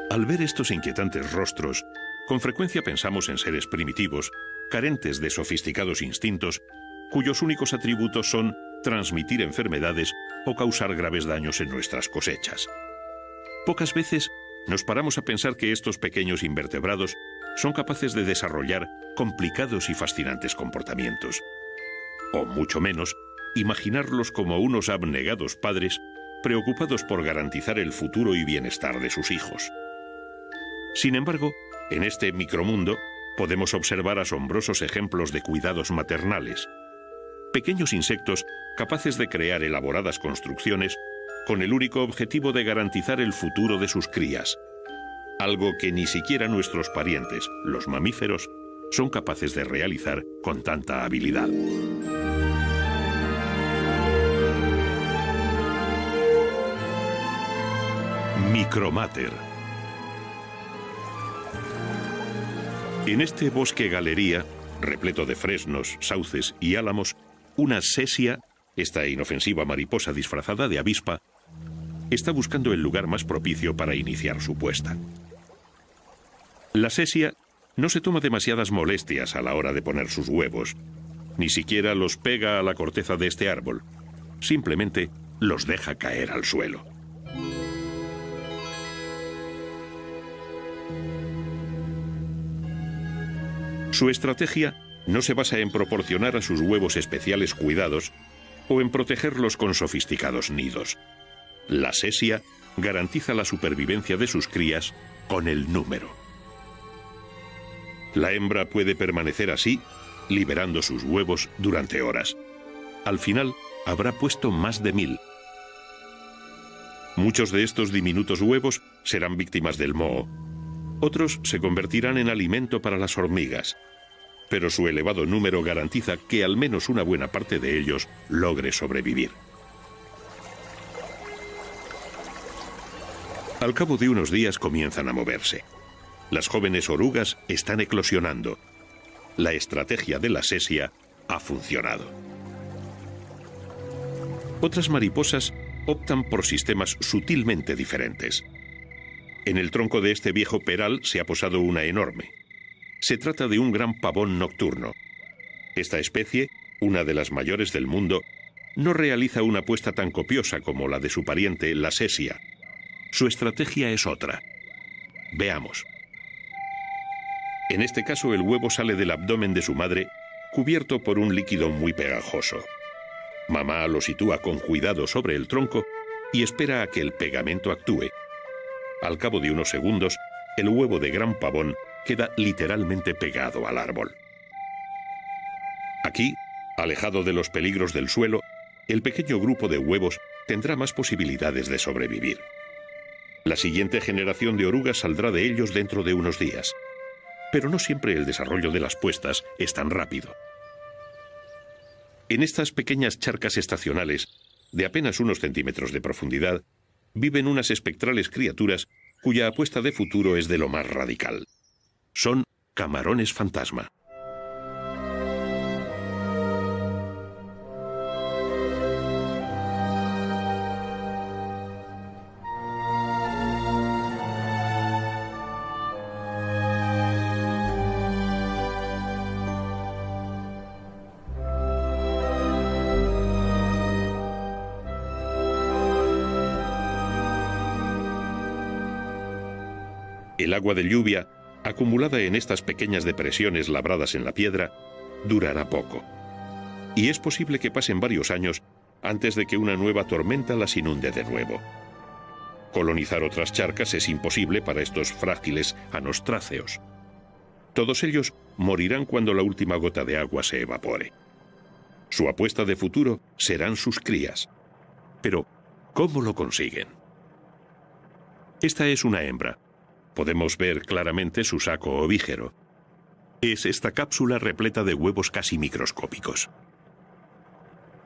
Al ver estos inquietantes rostros, con frecuencia pensamos en seres primitivos, carentes de sofisticados instintos, cuyos únicos atributos son transmitir enfermedades o causar graves daños en nuestras cosechas. Pocas veces nos paramos a pensar que estos pequeños invertebrados son capaces de desarrollar complicados y fascinantes comportamientos. O mucho menos, imaginarlos como unos abnegados padres preocupados por garantizar el futuro y bienestar de sus hijos. Sin embargo, en este micromundo podemos observar asombrosos ejemplos de cuidados maternales. Pequeños insectos capaces de crear elaboradas construcciones con el único objetivo de garantizar el futuro de sus crías. Algo que ni siquiera nuestros parientes, los mamíferos, son capaces de realizar con tanta habilidad. Micromater. En este bosque galería, repleto de fresnos, sauces y álamos, una sesia, esta inofensiva mariposa disfrazada de avispa, está buscando el lugar más propicio para iniciar su puesta. La sesia no se toma demasiadas molestias a la hora de poner sus huevos, ni siquiera los pega a la corteza de este árbol, simplemente los deja caer al suelo. Su estrategia no se basa en proporcionar a sus huevos especiales cuidados o en protegerlos con sofisticados nidos. La sesia garantiza la supervivencia de sus crías con el número. La hembra puede permanecer así, liberando sus huevos durante horas. Al final, habrá puesto más de 1000. Muchos de estos diminutos huevos serán víctimas del moho. Otros se convertirán en alimento para las hormigas. Pero su elevado número garantiza que al menos una buena parte de ellos logre sobrevivir. Al cabo de unos días comienzan a moverse. Las jóvenes orugas están eclosionando. La estrategia de la sesia ha funcionado. Otras mariposas optan por sistemas sutilmente diferentes. En el tronco de este viejo peral se ha posado una enorme. Se trata de un gran pavón nocturno. Esta especie, una de las mayores del mundo, no realiza una puesta tan copiosa como la de su pariente, la sesia. Su estrategia es otra. Veamos. En este caso, el huevo sale del abdomen de su madre, cubierto por un líquido muy pegajoso. Mamá lo sitúa con cuidado sobre el tronco y espera a que el pegamento actúe. Al cabo de unos segundos, el huevo de gran pavón queda literalmente pegado al árbol. Aquí, alejado de los peligros del suelo, el pequeño grupo de huevos tendrá más posibilidades de sobrevivir. La siguiente generación de orugas saldrá de ellos dentro de unos días. Pero no siempre el desarrollo de las puestas es tan rápido. En estas pequeñas charcas estacionales, de apenas unos centímetros de profundidad, viven unas espectrales criaturas cuya apuesta de futuro es de lo más radical. Son camarones fantasma. El agua de lluvia, acumulada en estas pequeñas depresiones labradas en la piedra, durará poco. Y es posible que pasen varios años antes de que una nueva tormenta las inunde de nuevo. Colonizar otras charcas es imposible para estos frágiles anostráceos. Todos ellos morirán cuando la última gota de agua se evapore. Su apuesta de futuro serán sus crías. Pero, ¿cómo lo consiguen? Esta es una hembra. Podemos ver claramente su saco ovígero. Es esta cápsula repleta de huevos casi microscópicos.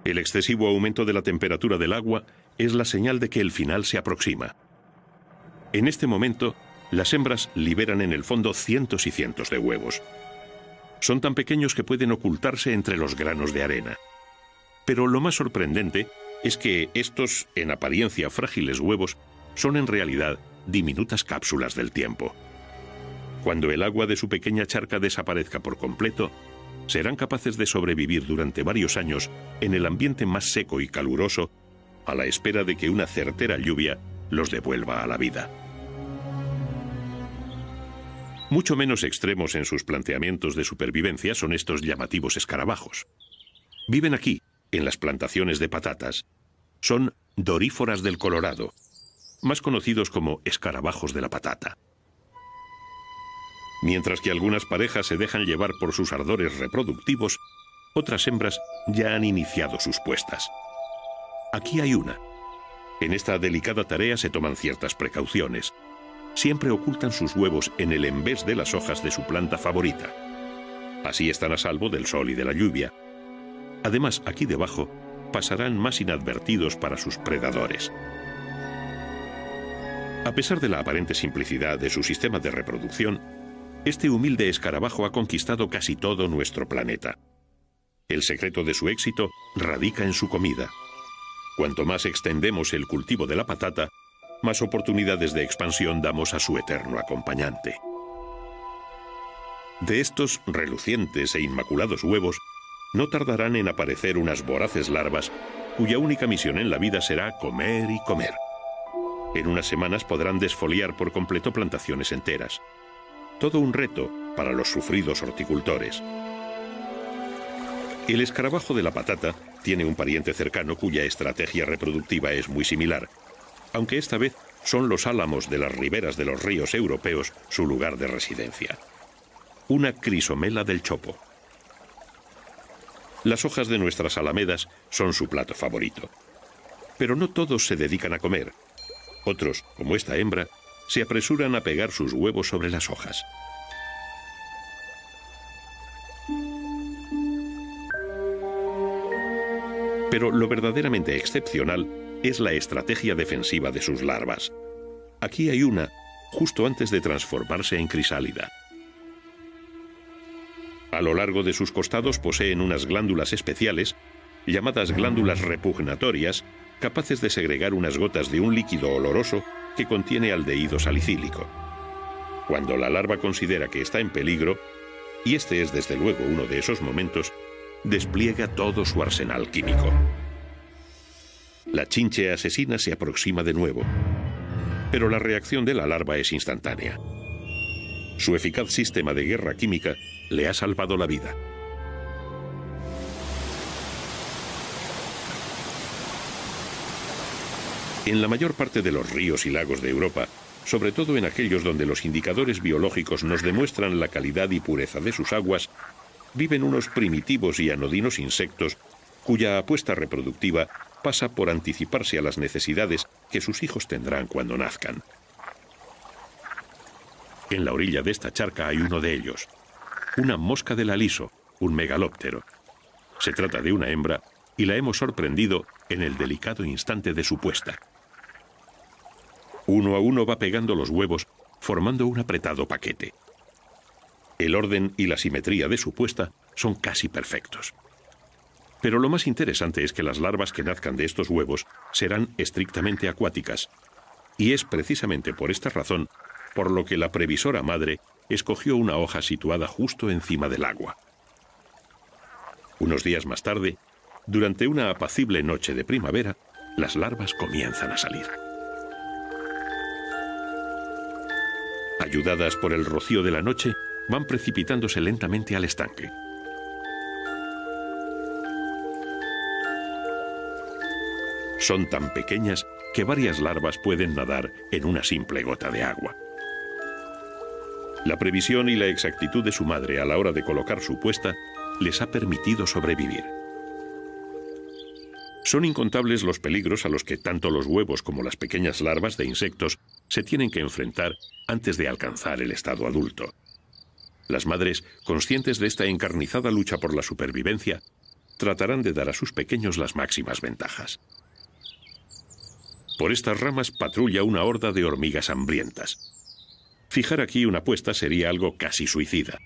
El excesivo aumento de la temperatura del agua es la señal de que el final se aproxima. En este momento, las hembras liberan en el fondo cientos y cientos de huevos. Son tan pequeños que pueden ocultarse entre los granos de arena. Pero lo más sorprendente es que estos, en apariencia frágiles huevos, son en realidad diminutas cápsulas del tiempo. Cuando el agua de su pequeña charca desaparezca por completo, serán capaces de sobrevivir durante varios años en el ambiente más seco y caluroso, a la espera de que una certera lluvia los devuelva a la vida. Mucho menos extremos en sus planteamientos de supervivencia son estos llamativos escarabajos. Viven aquí, en las plantaciones de patatas. Son doríforas del Colorado, más conocidos como escarabajos de la patata. Mientras que algunas parejas se dejan llevar por sus ardores reproductivos, otras hembras ya han iniciado sus puestas. Aquí hay una. En esta delicada tarea se toman ciertas precauciones. Siempre ocultan sus huevos en el envés de las hojas de su planta favorita. Así están a salvo del sol y de la lluvia. Además, aquí debajo, pasarán más inadvertidos para sus predadores. A pesar de la aparente simplicidad de su sistema de reproducción, este humilde escarabajo ha conquistado casi todo nuestro planeta. El secreto de su éxito radica en su comida. Cuanto más extendemos el cultivo de la patata, más oportunidades de expansión damos a su eterno acompañante. De estos relucientes e inmaculados huevos, no tardarán en aparecer unas voraces larvas cuya única misión en la vida será comer y comer. En unas semanas podrán desfoliar por completo plantaciones enteras. Todo un reto para los sufridos horticultores. El escarabajo de la patata tiene un pariente cercano cuya estrategia reproductiva es muy similar, aunque esta vez son los álamos de las riberas de los ríos europeos su lugar de residencia. Una crisomela del chopo. Las hojas de nuestras alamedas son su plato favorito. Pero no todos se dedican a comer. Otros, como esta hembra, se apresuran a pegar sus huevos sobre las hojas. Pero lo verdaderamente excepcional es la estrategia defensiva de sus larvas. Aquí hay una, justo antes de transformarse en crisálida. A lo largo de sus costados poseen unas glándulas especiales, llamadas glándulas repugnatorias, capaces de segregar unas gotas de un líquido oloroso que contiene aldehído salicílico. Cuando la larva considera que está en peligro, y este es desde luego uno de esos momentos, despliega todo su arsenal químico. La chinche asesina se aproxima de nuevo, pero la reacción de la larva es instantánea. Su eficaz sistema de guerra química le ha salvado la vida. En la mayor parte de los ríos y lagos de Europa, sobre todo en aquellos donde los indicadores biológicos nos demuestran la calidad y pureza de sus aguas, viven unos primitivos y anodinos insectos cuya apuesta reproductiva pasa por anticiparse a las necesidades que sus hijos tendrán cuando nazcan. En la orilla de esta charca hay uno de ellos, una mosca del aliso, un megalóptero. Se trata de una hembra y la hemos sorprendido en el delicado instante de su puesta. Uno a uno va pegando los huevos, formando un apretado paquete. El orden y la simetría de su puesta son casi perfectos. Pero lo más interesante es que las larvas que nazcan de estos huevos serán estrictamente acuáticas, y es precisamente por esta razón por lo que la previsora madre escogió una hoja situada justo encima del agua. Unos días más tarde, durante una apacible noche de primavera, las larvas comienzan a salir. Ayudadas por el rocío de la noche, van precipitándose lentamente al estanque. Son tan pequeñas que varias larvas pueden nadar en una simple gota de agua. La previsión y la exactitud de su madre a la hora de colocar su puesta les ha permitido sobrevivir. Son incontables los peligros a los que tanto los huevos como las pequeñas larvas de insectos se tienen que enfrentar antes de alcanzar el estado adulto. Las madres, conscientes de esta encarnizada lucha por la supervivencia, tratarán de dar a sus pequeños las máximas ventajas. Por estas ramas patrulla una horda de hormigas hambrientas. Fijar aquí una puesta sería algo casi suicida.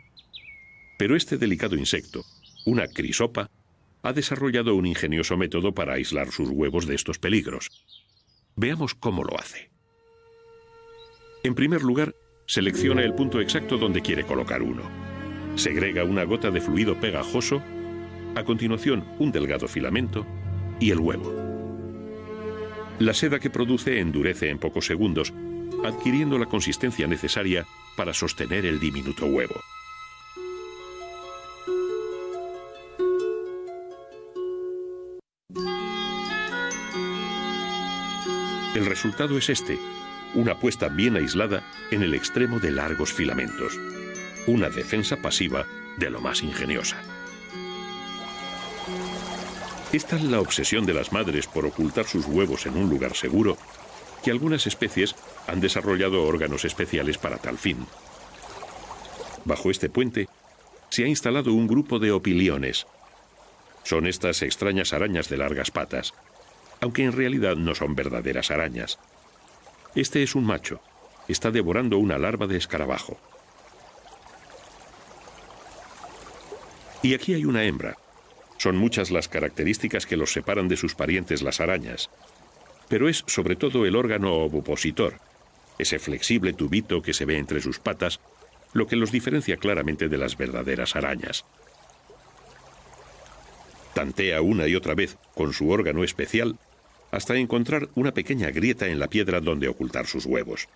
Pero este delicado insecto, una crisopa, ha desarrollado un ingenioso método para aislar sus huevos de estos peligros. Veamos cómo lo hace. En primer lugar, selecciona el punto exacto donde quiere colocar uno. Segrega una gota de fluido pegajoso, a continuación un delgado filamento y el huevo. La seda que produce endurece en pocos segundos, adquiriendo la consistencia necesaria para sostener el diminuto huevo. El resultado es este, una puesta bien aislada en el extremo de largos filamentos. Una defensa pasiva de lo más ingeniosa. Es tal la obsesión de las madres por ocultar sus huevos en un lugar seguro que algunas especies han desarrollado órganos especiales para tal fin. Bajo este puente se ha instalado un grupo de opiliones. Son estas extrañas arañas de largas patas, aunque en realidad no son verdaderas arañas. Este es un macho. Está devorando una larva de escarabajo. Y aquí hay una hembra. Son muchas las características que los separan de sus parientes las arañas. Pero es sobre todo el órgano ovopositor, ese flexible tubito que se ve entre sus patas, lo que los diferencia claramente de las verdaderas arañas. Tantea una y otra vez con su órgano especial hasta encontrar una pequeña grieta en la piedra donde ocultar sus huevos.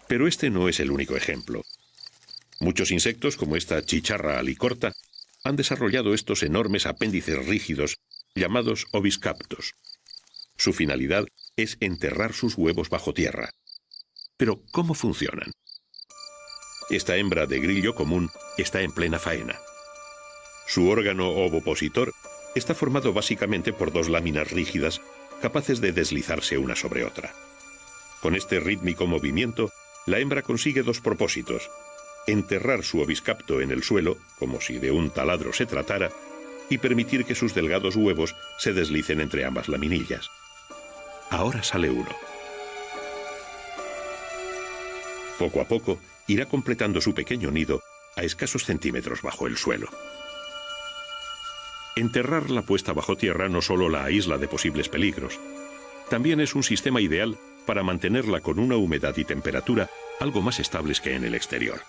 Pero este no es el único ejemplo. Muchos insectos, como esta chicharra alicorta, han desarrollado estos enormes apéndices rígidos llamados oviscaptos. Su finalidad es enterrar sus huevos bajo tierra. Pero, ¿cómo funcionan? Esta hembra de grillo común está en plena faena. Su órgano ovopositor está formado básicamente por dos láminas rígidas capaces de deslizarse una sobre otra. Con este rítmico movimiento, la hembra consigue dos propósitos: enterrar su oviscapto en el suelo, como si de un taladro se tratara, y permitir que sus delgados huevos se deslicen entre ambas laminillas. Ahora sale uno. Poco a poco, irá completando su pequeño nido a escasos centímetros bajo el suelo. Enterrar la puesta bajo tierra no solo la aísla de posibles peligros, también es un sistema ideal para mantenerla con una humedad y temperatura algo más estables que en el exterior.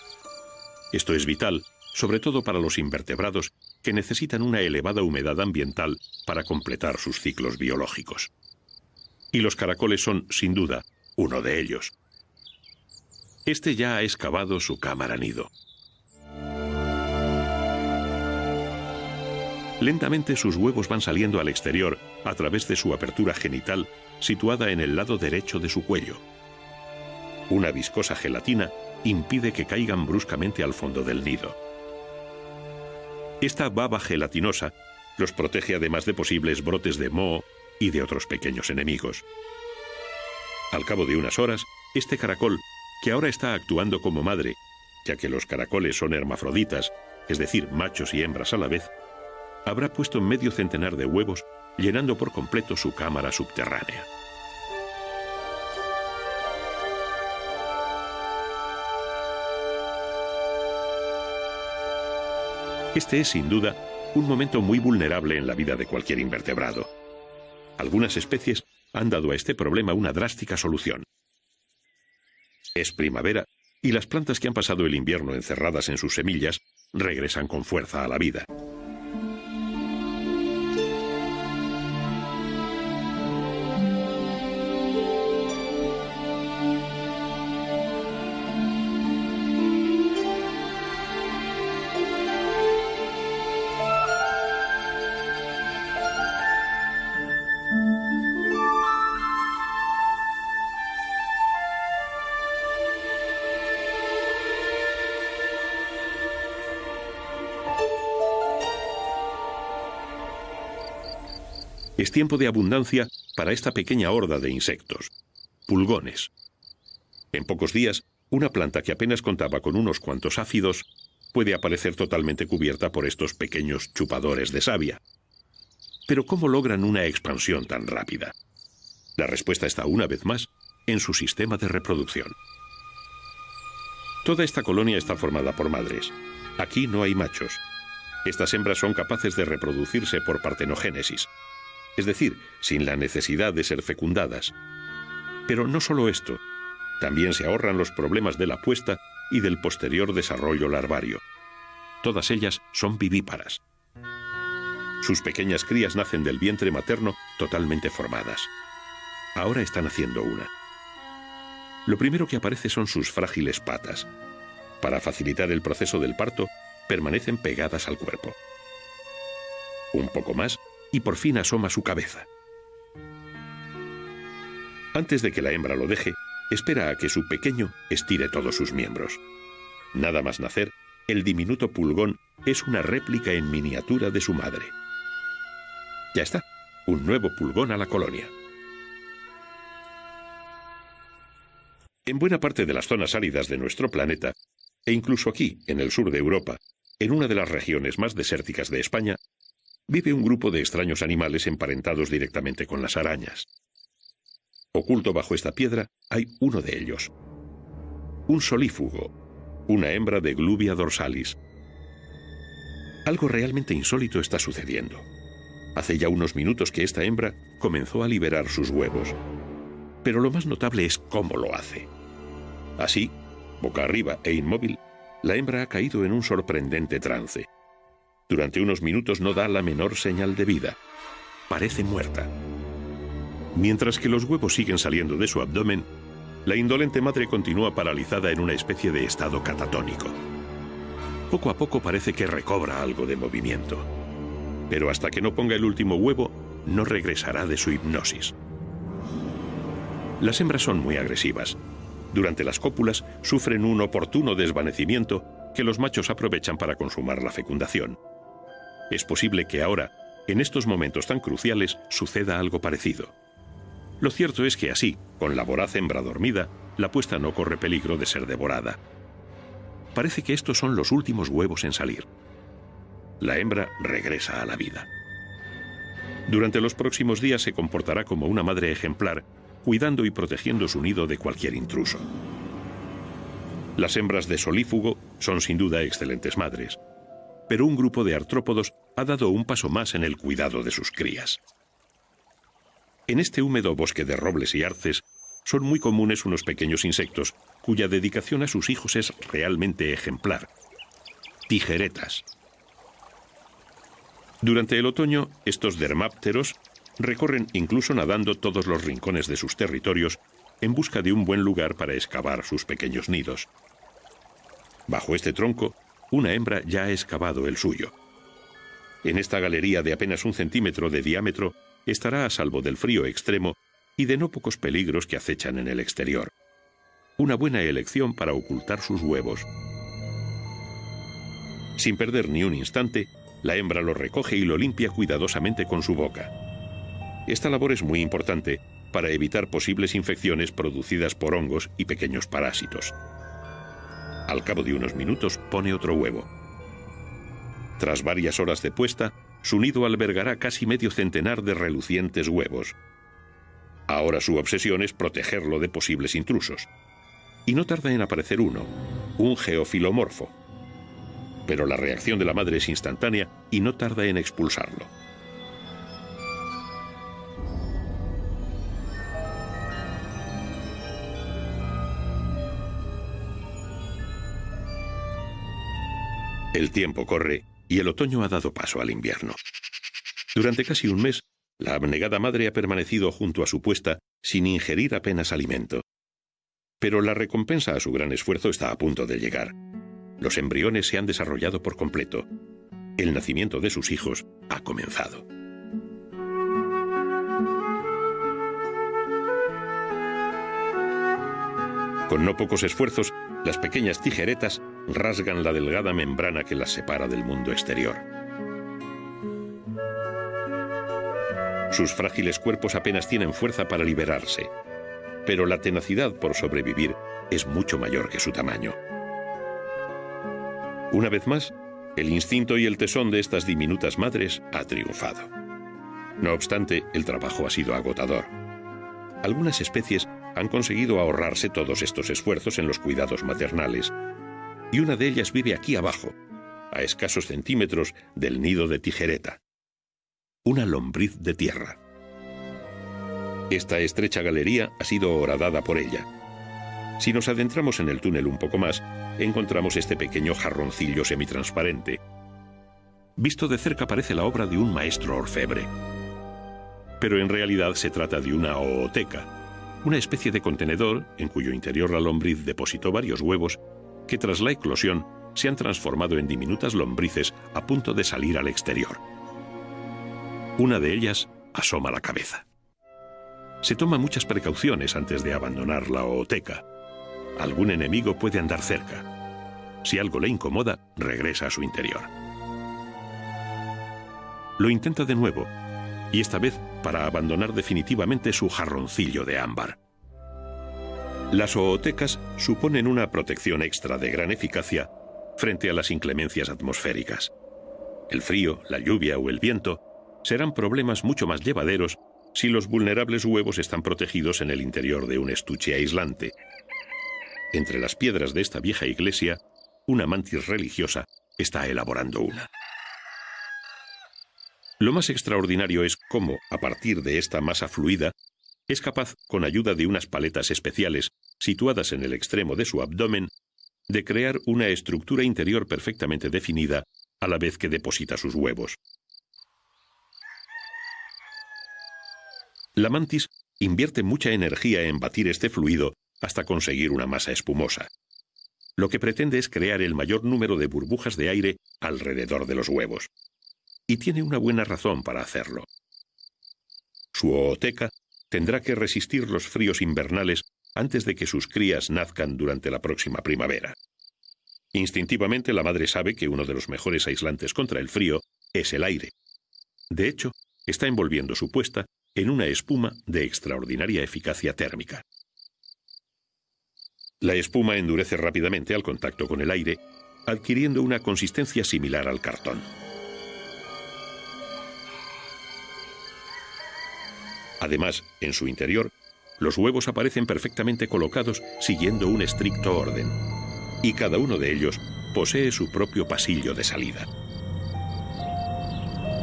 Esto es vital, sobre todo para los invertebrados que necesitan una elevada humedad ambiental para completar sus ciclos biológicos. Y los caracoles son, sin duda, uno de ellos. Este ya ha excavado su cámara nido. Lentamente sus huevos van saliendo al exterior a través de su apertura genital situada en el lado derecho de su cuello. Una viscosa gelatina impide que caigan bruscamente al fondo del nido. Esta baba gelatinosa los protege además de posibles brotes de moho y de otros pequeños enemigos. Al cabo de unas horas, este caracol, que ahora está actuando como madre, ya que los caracoles son hermafroditas, es decir, machos y hembras a la vez, habrá puesto medio centenar de huevos, llenando por completo su cámara subterránea. Este es, sin duda, un momento muy vulnerable en la vida de cualquier invertebrado. Algunas especies han dado a este problema una drástica solución. Es primavera y las plantas que han pasado el invierno encerradas en sus semillas regresan con fuerza a la vida. Es tiempo de abundancia para esta pequeña horda de insectos, pulgones. En pocos días, una planta que apenas contaba con unos cuantos áfidos puede aparecer totalmente cubierta por estos pequeños chupadores de savia. Pero ¿cómo logran una expansión tan rápida? La respuesta está, una vez más, en su sistema de reproducción. Toda esta colonia está formada por madres. Aquí no hay machos. Estas hembras son capaces de reproducirse por partenogénesis, es decir, sin la necesidad de ser fecundadas. Pero no solo esto. También se ahorran los problemas de la puesta y del posterior desarrollo larvario. Todas ellas son vivíparas. Sus pequeñas crías nacen del vientre materno totalmente formadas. Ahora están haciendo una. Lo primero que aparece son sus frágiles patas. Para facilitar el proceso del parto, permanecen pegadas al cuerpo. Un poco más y por fin asoma su cabeza. Antes de que la hembra lo deje, espera a que su pequeño estire todos sus miembros. Nada más nacer, el diminuto pulgón es una réplica en miniatura de su madre. Ya está, un nuevo pulgón a la colonia. En buena parte de las zonas áridas de nuestro planeta, e incluso aquí, en el sur de Europa, en una de las regiones más desérticas de España, vive un grupo de extraños animales emparentados directamente con las arañas. Oculto bajo esta piedra hay uno de ellos. Un solífugo, una hembra de Glubia dorsalis. Algo realmente insólito está sucediendo. Hace ya unos minutos que esta hembra comenzó a liberar sus huevos. Pero lo más notable es cómo lo hace. Así, boca arriba e inmóvil, la hembra ha caído en un sorprendente trance. Durante unos minutos no da la menor señal de vida. Parece muerta. Mientras que los huevos siguen saliendo de su abdomen, la indolente madre continúa paralizada en una especie de estado catatónico. Poco a poco parece que recobra algo de movimiento. Pero hasta que no ponga el último huevo, no regresará de su hipnosis. Las hembras son muy agresivas. Durante las cópulas sufren un oportuno desvanecimiento que los machos aprovechan para consumar la fecundación. Es posible que ahora, en estos momentos tan cruciales, suceda algo parecido. Lo cierto es que así, con la voraz hembra dormida, la puesta no corre peligro de ser devorada. Parece que estos son los últimos huevos en salir. La hembra regresa a la vida. Durante los próximos días se comportará como una madre ejemplar, cuidando y protegiendo su nido de cualquier intruso. Las hembras de solífugo son sin duda excelentes madres, pero un grupo de artrópodos ha dado un paso más en el cuidado de sus crías. En este húmedo bosque de robles y arces son muy comunes unos pequeños insectos cuya dedicación a sus hijos es realmente ejemplar. Tijeretas. Durante el otoño, estos dermápteros recorren incluso nadando todos los rincones de sus territorios en busca de un buen lugar para excavar sus pequeños nidos. Bajo este tronco, una hembra ya ha excavado el suyo. En esta galería de apenas 1 centímetro de diámetro estará a salvo del frío extremo y de no pocos peligros que acechan en el exterior. Una buena elección para ocultar sus huevos. Sin perder ni un instante, la hembra lo recoge y lo limpia cuidadosamente con su boca. Esta labor es muy importante para evitar posibles infecciones producidas por hongos y pequeños parásitos. Al cabo de unos minutos pone otro huevo. Tras varias horas de puesta, su nido albergará casi medio centenar de relucientes huevos. Ahora su obsesión es protegerlo de posibles intrusos. Y no tarda en aparecer uno, un geofilomorfo. Pero la reacción de la madre es instantánea y no tarda en expulsarlo. El tiempo corre y el otoño ha dado paso al invierno. Durante casi un mes, la abnegada madre ha permanecido junto a su puesta sin ingerir apenas alimento. Pero la recompensa a su gran esfuerzo está a punto de llegar. Los embriones se han desarrollado por completo. El nacimiento de sus hijos ha comenzado. Con no pocos esfuerzos, las pequeñas tijeretas rasgan la delgada membrana que las separa del mundo exterior. Sus frágiles cuerpos apenas tienen fuerza para liberarse, pero la tenacidad por sobrevivir es mucho mayor que su tamaño. Una vez más, el instinto y el tesón de estas diminutas madres ha triunfado. No obstante, el trabajo ha sido agotador. Algunas especies han conseguido ahorrarse todos estos esfuerzos en los cuidados maternales, y una de ellas vive aquí abajo, a escasos centímetros del nido de tijereta. Una lombriz de tierra. Esta estrecha galería ha sido horadada por ella. Si nos adentramos en el túnel un poco más, encontramos este pequeño jarroncillo semitransparente. Visto de cerca parece la obra de un maestro orfebre. Pero en realidad se trata de una ooteca, una especie de contenedor en cuyo interior la lombriz depositó varios huevos que tras la eclosión se han transformado en diminutas lombrices a punto de salir al exterior. Una de ellas asoma la cabeza. Se toma muchas precauciones antes de abandonar la ooteca. Algún enemigo puede andar cerca. Si algo le incomoda, regresa a su interior. Lo intenta de nuevo, y esta vez para abandonar definitivamente su jarroncillo de ámbar. Las ootecas suponen una protección extra de gran eficacia frente a las inclemencias atmosféricas. El frío, la lluvia o el viento serán problemas mucho más llevaderos si los vulnerables huevos están protegidos en el interior de un estuche aislante. Entre las piedras de esta vieja iglesia, una mantis religiosa está elaborando una. Lo más extraordinario es cómo, a partir de esta masa fluida, es capaz, con ayuda de unas paletas especiales situadas en el extremo de su abdomen, de crear una estructura interior perfectamente definida a la vez que deposita sus huevos. La mantis invierte mucha energía en batir este fluido hasta conseguir una masa espumosa. Lo que pretende es crear el mayor número de burbujas de aire alrededor de los huevos. Y tiene una buena razón para hacerlo. Su ooteca tendrá que resistir los fríos invernales antes de que sus crías nazcan durante la próxima primavera. Instintivamente la madre sabe que uno de los mejores aislantes contra el frío es el aire. De hecho, está envolviendo su puesta en una espuma de extraordinaria eficacia térmica. La espuma endurece rápidamente al contacto con el aire, adquiriendo una consistencia similar al cartón. Además, en su interior, los huevos aparecen perfectamente colocados siguiendo un estricto orden, y cada uno de ellos posee su propio pasillo de salida.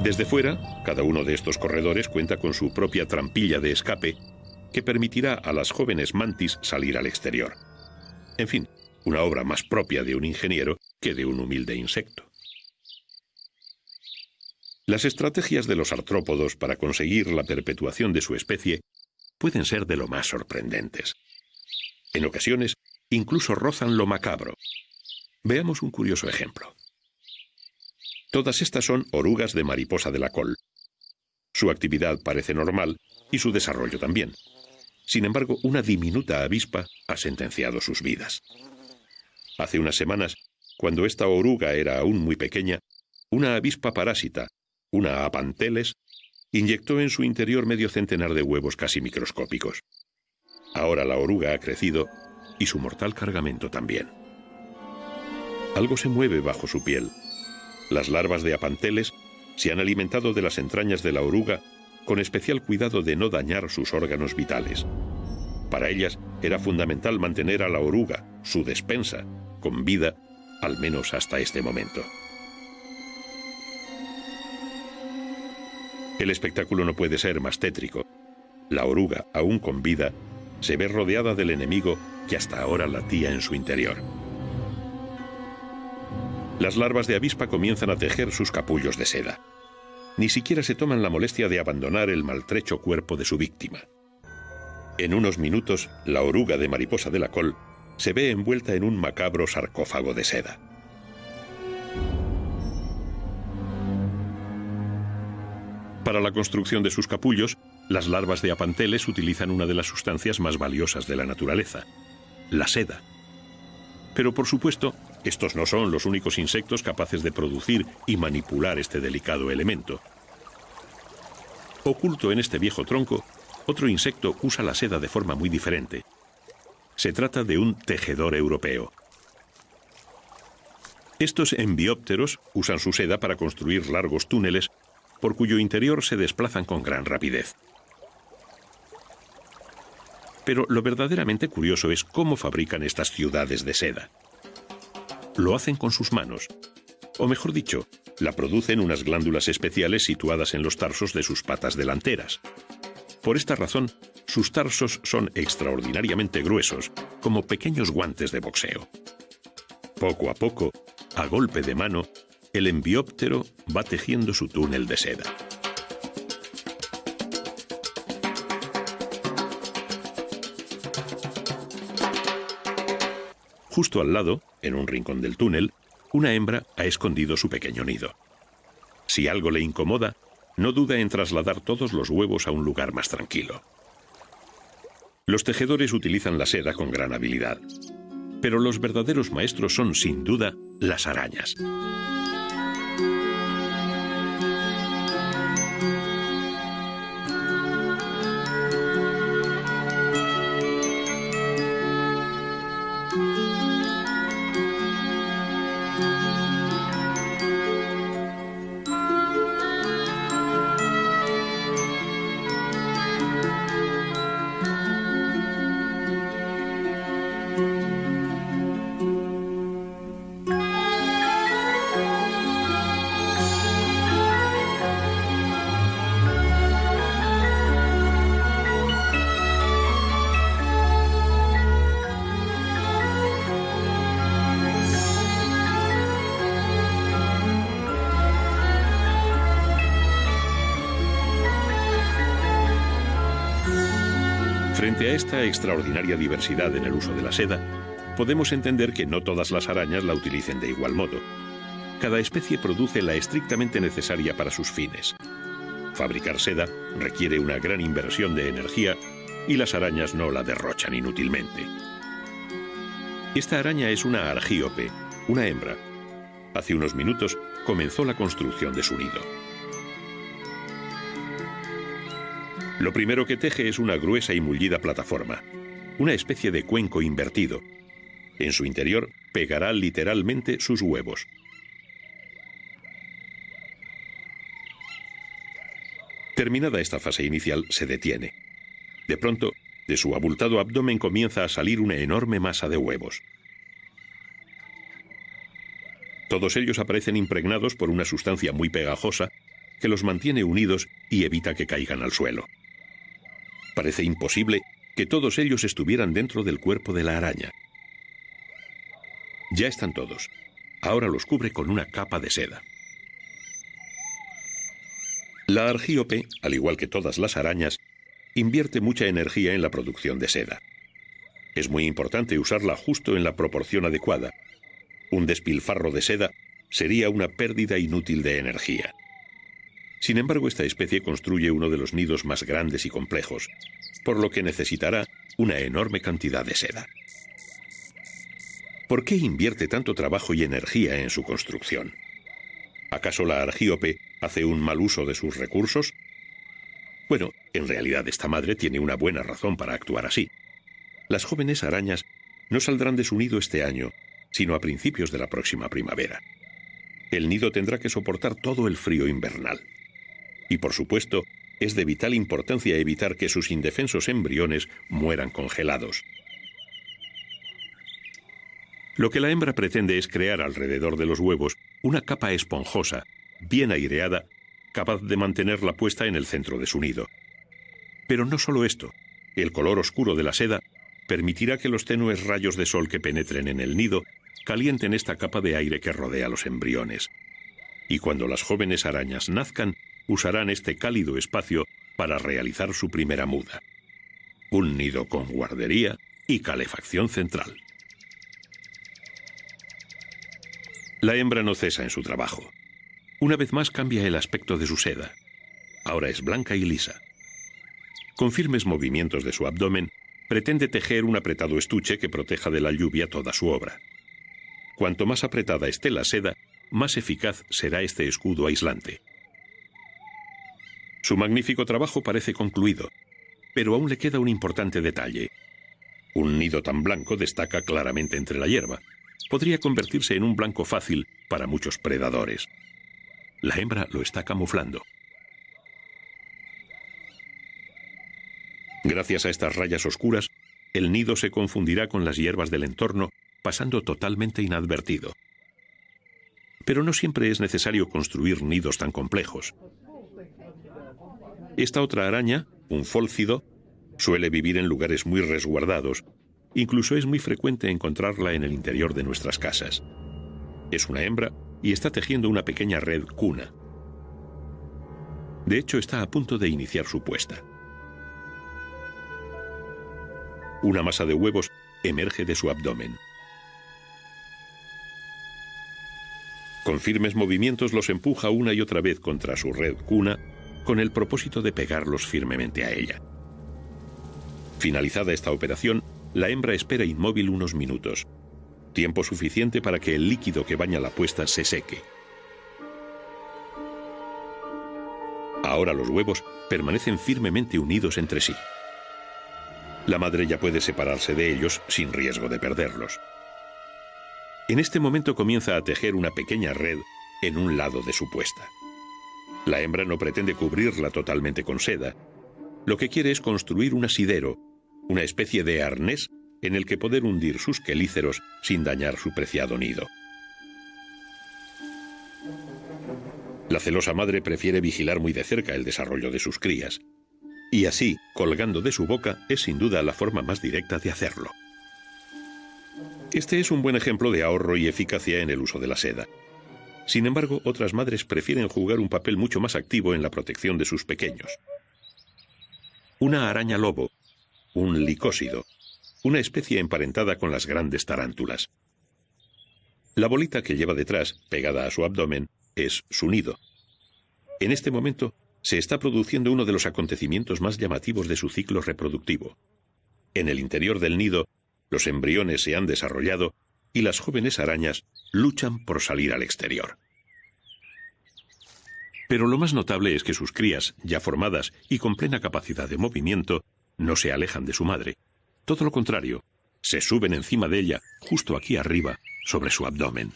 Desde fuera, cada uno de estos corredores cuenta con su propia trampilla de escape que permitirá a las jóvenes mantis salir al exterior. En fin, una obra más propia de un ingeniero que de un humilde insecto. Las estrategias de los artrópodos para conseguir la perpetuación de su especie pueden ser de lo más sorprendentes. En ocasiones, incluso rozan lo macabro. Veamos un curioso ejemplo. Todas estas son orugas de mariposa de la col. Su actividad parece normal y su desarrollo también. Sin embargo, una diminuta avispa ha sentenciado sus vidas. Hace unas semanas, cuando esta oruga era aún muy pequeña, una avispa parásita, una Apanteles, inyectó en su interior medio centenar de huevos casi microscópicos. Ahora la oruga ha crecido y su mortal cargamento también. Algo se mueve bajo su piel. Las larvas de Apanteles se han alimentado de las entrañas de la oruga con especial cuidado de no dañar sus órganos vitales. Para ellas era fundamental mantener a la oruga, su despensa, con vida, al menos hasta este momento. El espectáculo no puede ser más tétrico. La oruga, aún con vida, se ve rodeada del enemigo que hasta ahora latía en su interior. Las larvas de avispa comienzan a tejer sus capullos de seda. Ni siquiera se toman la molestia de abandonar el maltrecho cuerpo de su víctima. En unos minutos, la oruga de mariposa de la col se ve envuelta en un macabro sarcófago de seda. Para la construcción de sus capullos, las larvas de Apanteles utilizan una de las sustancias más valiosas de la naturaleza, la seda. Pero por supuesto, estos no son los únicos insectos capaces de producir y manipular este delicado elemento. Oculto en este viejo tronco, otro insecto usa la seda de forma muy diferente. Se trata de un tejedor europeo. Estos enviópteros usan su seda para construir largos túneles por cuyo interior se desplazan con gran rapidez. Pero lo verdaderamente curioso es cómo fabrican estas ciudades de seda. Lo hacen con sus manos, o mejor dicho, la producen unas glándulas especiales situadas en los tarsos de sus patas delanteras. Por esta razón, sus tarsos son extraordinariamente gruesos, como pequeños guantes de boxeo. Poco a poco, a golpe de mano, el envióptero va tejiendo su túnel de seda. Justo al lado, en un rincón del túnel, una hembra ha escondido su pequeño nido. Si algo le incomoda, no duda en trasladar todos los huevos a un lugar más tranquilo. Los tejedores utilizan la seda con gran habilidad, pero los verdaderos maestros son, sin duda, las arañas. Frente a esta extraordinaria diversidad en el uso de la seda, podemos entender que no todas las arañas la utilicen de igual modo. Cada especie produce la estrictamente necesaria para sus fines. Fabricar seda requiere una gran inversión de energía y las arañas no la derrochan inútilmente. Esta araña es una argíope, una hembra. Hace unos minutos comenzó la construcción de su nido. Lo primero que teje es una gruesa y mullida plataforma, una especie de cuenco invertido. En su interior pegará literalmente sus huevos. Terminada esta fase inicial, se detiene. De pronto, de su abultado abdomen comienza a salir una enorme masa de huevos. Todos ellos aparecen impregnados por una sustancia muy pegajosa que los mantiene unidos y evita que caigan al suelo. Parece imposible que todos ellos estuvieran dentro del cuerpo de la araña. Ya están todos. Ahora los cubre con una capa de seda. La argíope, al igual que todas las arañas, invierte mucha energía en la producción de seda. Es muy importante usarla justo en la proporción adecuada. Un despilfarro de seda sería una pérdida inútil de energía. Sin embargo, esta especie construye uno de los nidos más grandes y complejos, por lo que necesitará una enorme cantidad de seda. ¿Por qué invierte tanto trabajo y energía en su construcción? ¿Acaso la argíope hace un mal uso de sus recursos? Bueno, en realidad esta madre tiene una buena razón para actuar así. Las jóvenes arañas no saldrán de su nido este año, sino a principios de la próxima primavera. El nido tendrá que soportar todo el frío invernal. Y por supuesto, es de vital importancia evitar que sus indefensos embriones mueran congelados. Lo que la hembra pretende es crear alrededor de los huevos una capa esponjosa, bien aireada, capaz de mantenerla puesta en el centro de su nido. Pero no solo esto, el color oscuro de la seda permitirá que los tenues rayos de sol que penetren en el nido calienten esta capa de aire que rodea los embriones. Y cuando las jóvenes arañas nazcan, usarán este cálido espacio para realizar su primera muda. Un nido con guardería y calefacción central. La hembra no cesa en su trabajo. Una vez más cambia el aspecto de su seda. Ahora es blanca y lisa. Con firmes movimientos de su abdomen, pretende tejer un apretado estuche que proteja de la lluvia toda su obra. Cuanto más apretada esté la seda, más eficaz será este escudo aislante. Su magnífico trabajo parece concluido, pero aún le queda un importante detalle. Un nido tan blanco destaca claramente entre la hierba. Podría convertirse en un blanco fácil para muchos predadores. La hembra lo está camuflando. Gracias a estas rayas oscuras, el nido se confundirá con las hierbas del entorno, pasando totalmente inadvertido. Pero no siempre es necesario construir nidos tan complejos. Esta otra araña, un fólcido, suele vivir en lugares muy resguardados. Incluso es muy frecuente encontrarla en el interior de nuestras casas. Es una hembra y está tejiendo una pequeña red cuna. De hecho, está a punto de iniciar su puesta. Una masa de huevos emerge de su abdomen. Con firmes movimientos los empuja una y otra vez contra su red cuna, con el propósito de pegarlos firmemente a ella. Finalizada esta operación, la hembra espera inmóvil unos minutos, tiempo suficiente para que el líquido que baña la puesta se seque. Ahora los huevos permanecen firmemente unidos entre sí. La madre ya puede separarse de ellos sin riesgo de perderlos. En este momento comienza a tejer una pequeña red en un lado de su puesta. La hembra no pretende cubrirla totalmente con seda. Lo que quiere es construir un asidero, una especie de arnés en el que poder hundir sus quelíceros sin dañar su preciado nido. La celosa madre prefiere vigilar muy de cerca el desarrollo de sus crías. Y así, colgando de su boca, es sin duda la forma más directa de hacerlo. Este es un buen ejemplo de ahorro y eficacia en el uso de la seda. Sin embargo, otras madres prefieren jugar un papel mucho más activo en la protección de sus pequeños. Una araña lobo, un licósido, una especie emparentada con las grandes tarántulas. La bolita que lleva detrás, pegada a su abdomen, es su nido. En este momento se está produciendo uno de los acontecimientos más llamativos de su ciclo reproductivo. En el interior del nido, los embriones se han desarrollado y las jóvenes arañas luchan por salir al exterior. Pero lo más notable es que sus crías, ya formadas y con plena capacidad de movimiento, no se alejan de su madre. Todo lo contrario, se suben encima de ella, justo aquí arriba, sobre su abdomen.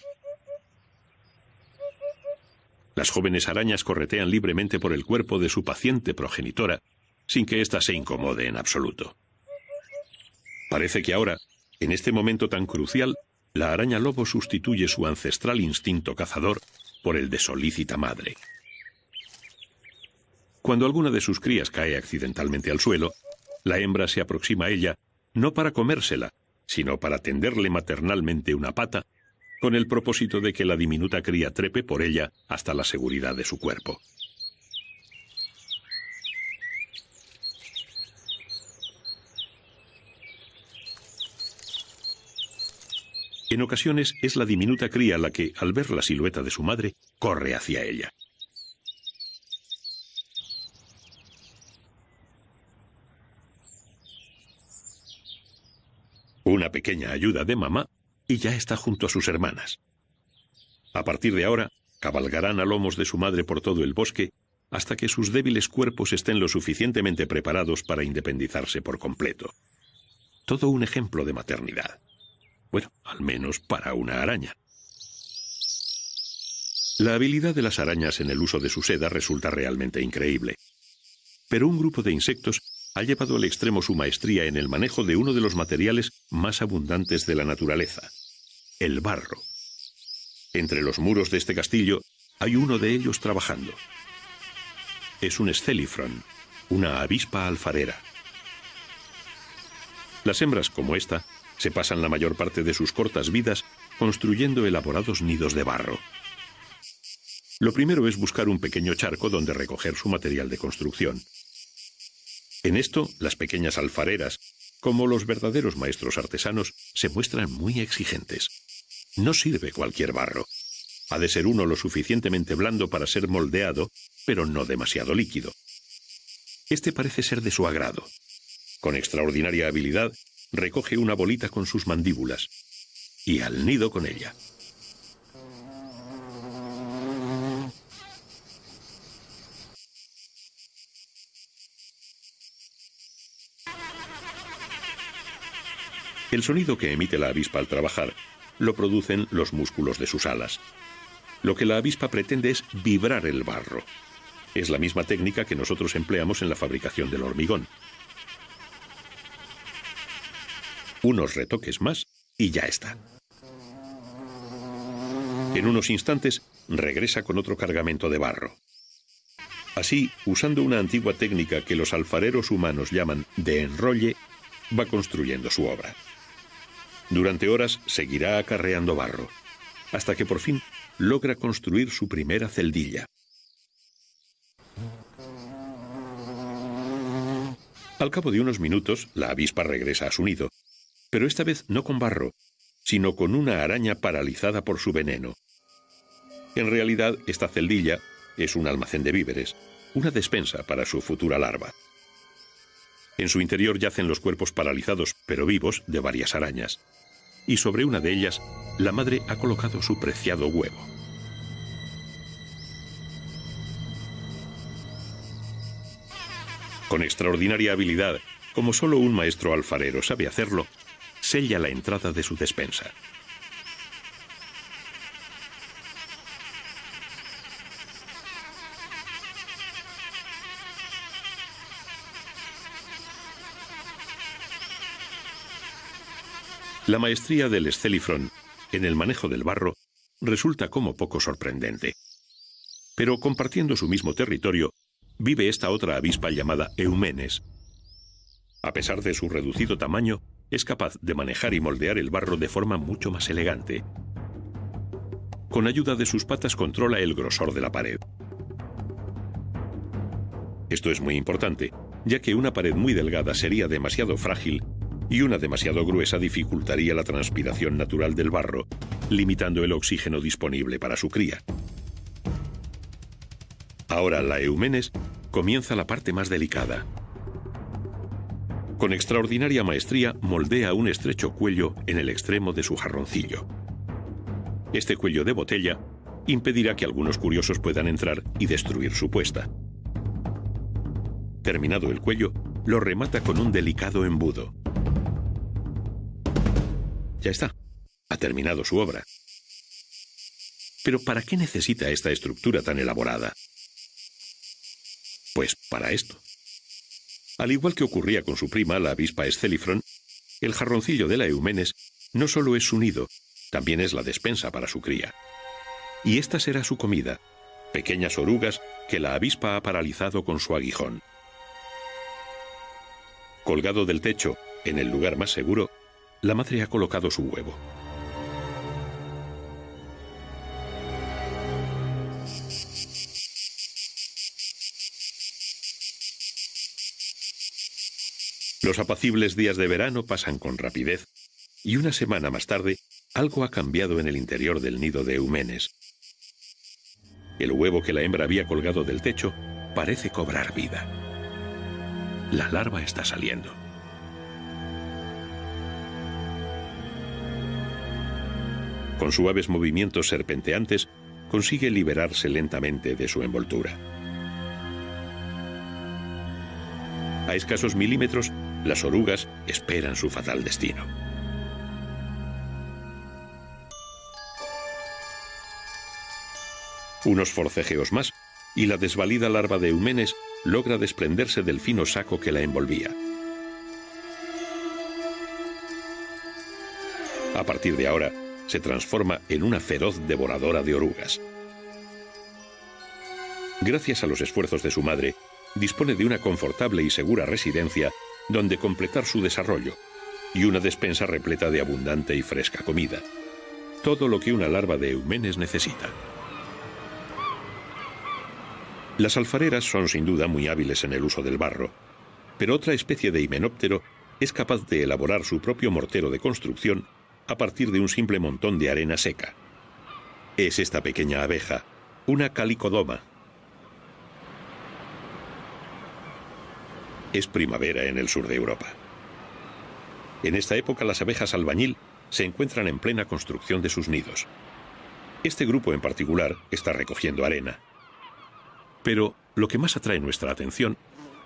Las jóvenes arañas corretean libremente por el cuerpo de su paciente progenitora, sin que ésta se incomode en absoluto. Parece que ahora, en este momento tan crucial, la araña lobo sustituye su ancestral instinto cazador por el de solícita madre. Cuando alguna de sus crías cae accidentalmente al suelo, la hembra se aproxima a ella, no para comérsela, sino para tenderle maternalmente una pata, con el propósito de que la diminuta cría trepe por ella hasta la seguridad de su cuerpo. En ocasiones es la diminuta cría la que, al ver la silueta de su madre, corre hacia ella. Una pequeña ayuda de mamá y ya está junto a sus hermanas. A partir de ahora, cabalgarán a lomos de su madre por todo el bosque hasta que sus débiles cuerpos estén lo suficientemente preparados para independizarse por completo. Todo un ejemplo de maternidad. Bueno, al menos para una araña. La habilidad de las arañas en el uso de su seda resulta realmente increíble. Pero un grupo de insectos ha llevado al extremo su maestría en el manejo de uno de los materiales más abundantes de la naturaleza, el barro. Entre los muros de este castillo hay uno de ellos trabajando. Es un Scelifron, una avispa alfarera. Las hembras como esta se pasan la mayor parte de sus cortas vidas construyendo elaborados nidos de barro. Lo primero es buscar un pequeño charco donde recoger su material de construcción. En esto, las pequeñas alfareras, como los verdaderos maestros artesanos, se muestran muy exigentes. No sirve cualquier barro. Ha de ser uno lo suficientemente blando para ser moldeado, pero no demasiado líquido. Este parece ser de su agrado. Con extraordinaria habilidad, recoge una bolita con sus mandíbulas y al nido con ella. El sonido que emite la avispa al trabajar lo producen los músculos de sus alas. Lo que la avispa pretende es vibrar el barro. Es la misma técnica que nosotros empleamos en la fabricación del hormigón. Unos retoques más y ya está. En unos instantes regresa con otro cargamento de barro. Así, usando una antigua técnica que los alfareros humanos llaman de enrolle, va construyendo su obra. Durante horas seguirá acarreando barro, hasta que por fin logra construir su primera celdilla. Al cabo de unos minutos, la avispa regresa a su nido, pero esta vez no con barro, sino con una araña paralizada por su veneno. En realidad, esta celdilla es un almacén de víveres, una despensa para su futura larva. En su interior yacen los cuerpos paralizados, pero vivos, de varias arañas. Y sobre una de ellas, la madre ha colocado su preciado huevo. Con extraordinaria habilidad, como solo un maestro alfarero sabe hacerlo, sella la entrada de su despensa. La maestría del Scélifron en el manejo del barro resulta como poco sorprendente. Pero compartiendo su mismo territorio, vive esta otra avispa llamada Eumenes. A pesar de su reducido tamaño, es capaz de manejar y moldear el barro de forma mucho más elegante. Con ayuda de sus patas controla el grosor de la pared. Esto es muy importante, ya que una pared muy delgada sería demasiado frágil y una demasiado gruesa dificultaría la transpiración natural del barro, limitando el oxígeno disponible para su cría. Ahora la Eumenes comienza la parte más delicada. Con extraordinaria maestría moldea un estrecho cuello en el extremo de su jarroncillo. Este cuello de botella impedirá que algunos curiosos puedan entrar y destruir su puesta. Terminado el cuello, lo remata con un delicado embudo. Ya está, ha terminado su obra. Pero ¿para qué necesita esta estructura tan elaborada? Pues para esto. Al igual que ocurría con su prima, la avispa Scélifron, el jarroncillo de la Eumenes no solo es su nido, también es la despensa para su cría. Y esta será su comida, pequeñas orugas que la avispa ha paralizado con su aguijón. Colgado del techo, en el lugar más seguro, la madre ha colocado su huevo. Los apacibles días de verano pasan con rapidez y una semana más tarde algo ha cambiado en el interior del nido de Eumenes. El huevo que la hembra había colgado del techo parece cobrar vida. La larva está saliendo. Con suaves movimientos serpenteantes, consigue liberarse lentamente de su envoltura. A escasos milímetros, las orugas esperan su fatal destino. Unos forcejeos más, y la desvalida larva de Eumenes logra desprenderse del fino saco que la envolvía. A partir de ahora, se transforma en una feroz devoradora de orugas. Gracias a los esfuerzos de su madre, dispone de una confortable y segura residencia donde completar su desarrollo y una despensa repleta de abundante y fresca comida. Todo lo que una larva de Eumenes necesita. Las alfareras son sin duda muy hábiles en el uso del barro, pero otra especie de himenóptero es capaz de elaborar su propio mortero de construcción a partir de un simple montón de arena seca. Es esta pequeña abeja, una calicodoma. Es primavera en el sur de Europa. En esta época las abejas albañil se encuentran en plena construcción de sus nidos. Este grupo en particular está recogiendo arena. Pero lo que más atrae nuestra atención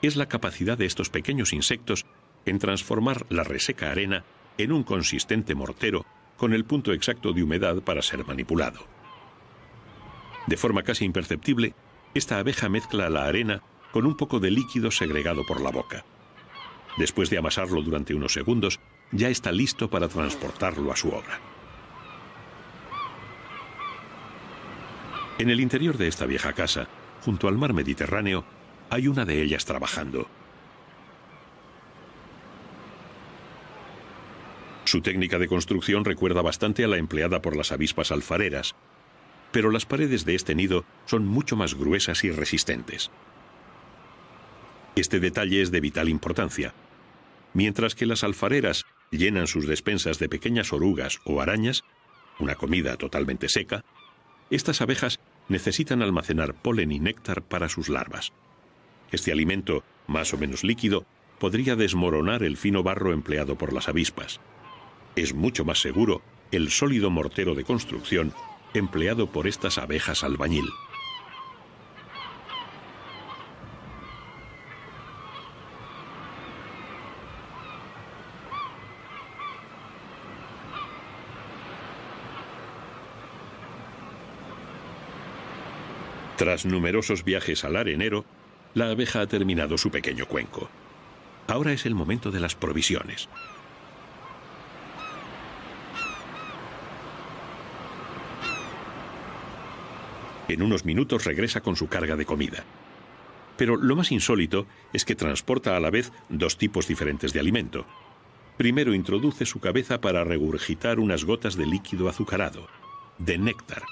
es la capacidad de estos pequeños insectos en transformar la reseca arena en un consistente mortero con el punto exacto de humedad para ser manipulado. De forma casi imperceptible, esta abeja mezcla la arena con un poco de líquido segregado por la boca. Después de amasarlo durante unos segundos, ya está listo para transportarlo a su obra. En el interior de esta vieja casa, junto al mar Mediterráneo, hay una de ellas trabajando. Su técnica de construcción recuerda bastante a la empleada por las avispas alfareras, pero las paredes de este nido son mucho más gruesas y resistentes. Este detalle es de vital importancia. Mientras que las alfareras llenan sus despensas de pequeñas orugas o arañas, una comida totalmente seca, estas abejas necesitan almacenar polen y néctar para sus larvas. Este alimento, más o menos líquido, podría desmoronar el fino barro empleado por las avispas. Es mucho más seguro el sólido mortero de construcción empleado por estas abejas albañil. Tras numerosos viajes al arenero, la abeja ha terminado su pequeño cuenco. Ahora es el momento de las provisiones. En unos minutos regresa con su carga de comida. Pero lo más insólito es que transporta a la vez dos tipos diferentes de alimento. Primero introduce su cabeza para regurgitar unas gotas de líquido azucarado, de néctar.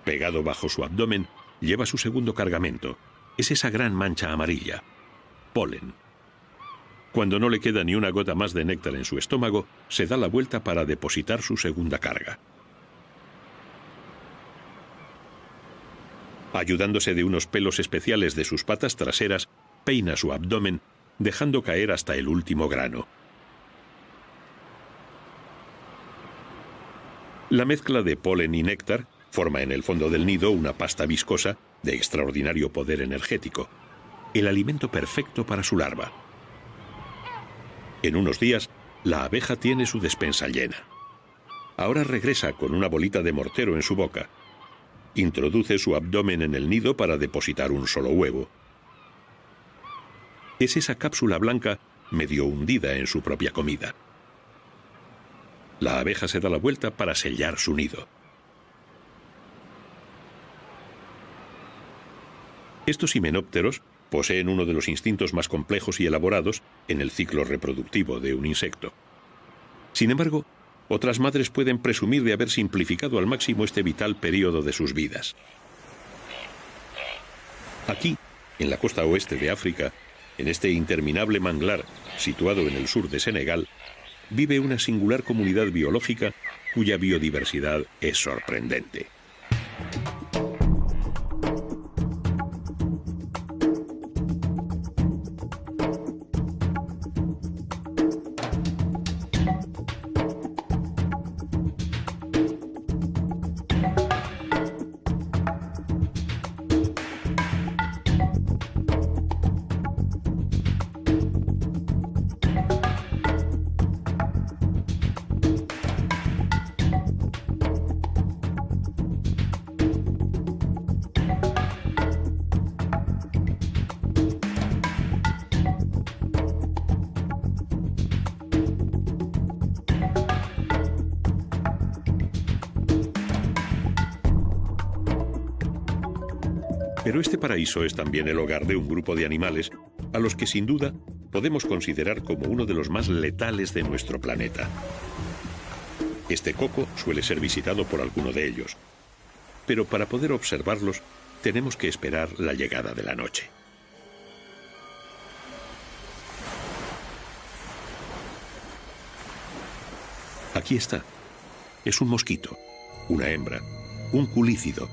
Pegado bajo su abdomen, lleva su segundo cargamento. Es esa gran mancha amarilla, polen. Cuando no le queda ni una gota más de néctar en su estómago, se da la vuelta para depositar su segunda carga. Ayudándose de unos pelos especiales de sus patas traseras, peina su abdomen, dejando caer hasta el último grano. La mezcla de polen y néctar forma en el fondo del nido una pasta viscosa de extraordinario poder energético, el alimento perfecto para su larva. En unos días, la abeja tiene su despensa llena. Ahora regresa con una bolita de mortero en su boca. Introduce su abdomen en el nido para depositar un solo huevo. Es esa cápsula blanca medio hundida en su propia comida. La abeja se da la vuelta para sellar su nido. Estos himenópteros poseen uno de los instintos más complejos y elaborados en el ciclo reproductivo de un insecto. Sin embargo, otras madres pueden presumir de haber simplificado al máximo este vital período de sus vidas. Aquí, en la costa oeste de África, en este interminable manglar situado en el sur de Senegal, vive una singular comunidad biológica cuya biodiversidad es sorprendente. Pero este paraíso es también el hogar de un grupo de animales a los que sin duda podemos considerar como uno de los más letales de nuestro planeta. Este coco suele ser visitado por alguno de ellos, pero para poder observarlos tenemos que esperar la llegada de la noche. Aquí está. Es un mosquito, una hembra, un culícido.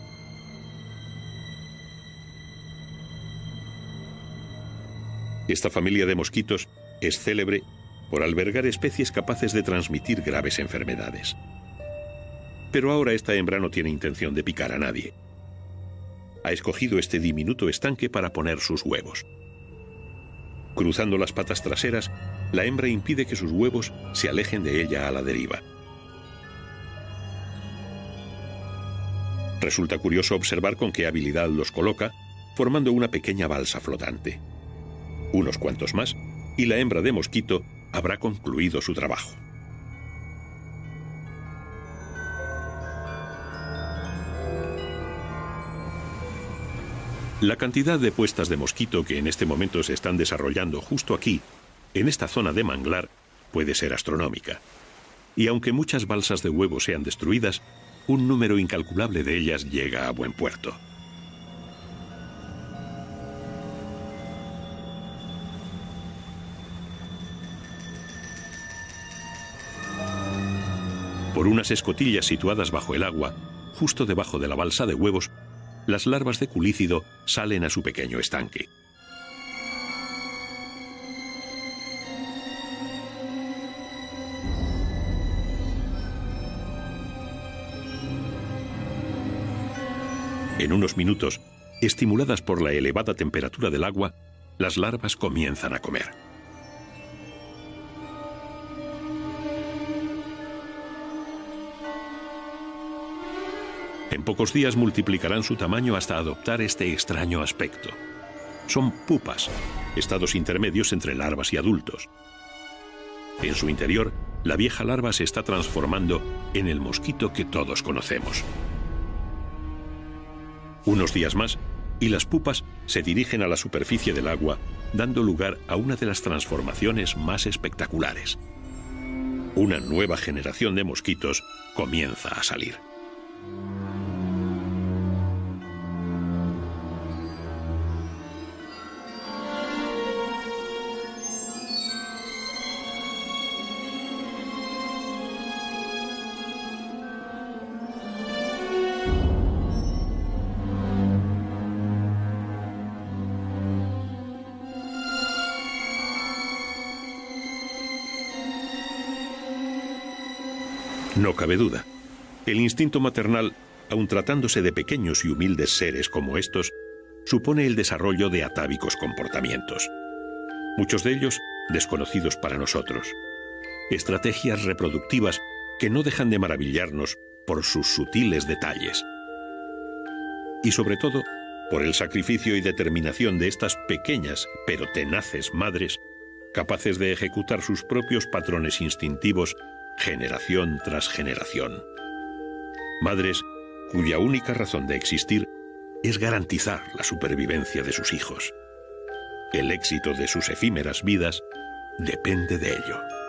Esta familia de mosquitos es célebre por albergar especies capaces de transmitir graves enfermedades. Pero ahora esta hembra no tiene intención de picar a nadie. Ha escogido este diminuto estanque para poner sus huevos. Cruzando las patas traseras, la hembra impide que sus huevos se alejen de ella a la deriva. Resulta curioso observar con qué habilidad los coloca, formando una pequeña balsa flotante. Unos cuantos más, y la hembra de mosquito habrá concluido su trabajo. La cantidad de puestas de mosquito que en este momento se están desarrollando justo aquí, en esta zona de manglar, puede ser astronómica. Y aunque muchas balsas de huevos sean destruidas, un número incalculable de ellas llega a buen puerto. Por unas escotillas situadas bajo el agua, justo debajo de la balsa de huevos, las larvas de culícido salen a su pequeño estanque. En unos minutos, estimuladas por la elevada temperatura del agua, las larvas comienzan a comer. En pocos días multiplicarán su tamaño hasta adoptar este extraño aspecto. Son pupas, estados intermedios entre larvas y adultos. En su interior, la vieja larva se está transformando en el mosquito que todos conocemos. Unos días más, y las pupas se dirigen a la superficie del agua, dando lugar a una de las transformaciones más espectaculares. Una nueva generación de mosquitos comienza a salir. No cabe duda. El instinto maternal, aun tratándose de pequeños y humildes seres como estos, supone el desarrollo de atávicos comportamientos. Muchos de ellos desconocidos para nosotros. Estrategias reproductivas que no dejan de maravillarnos por sus sutiles detalles. Y sobre todo, por el sacrificio y determinación de estas pequeñas pero tenaces madres, capaces de ejecutar sus propios patrones instintivos generación tras generación. Madres cuya única razón de existir es garantizar la supervivencia de sus hijos. El éxito de sus efímeras vidas depende de ello.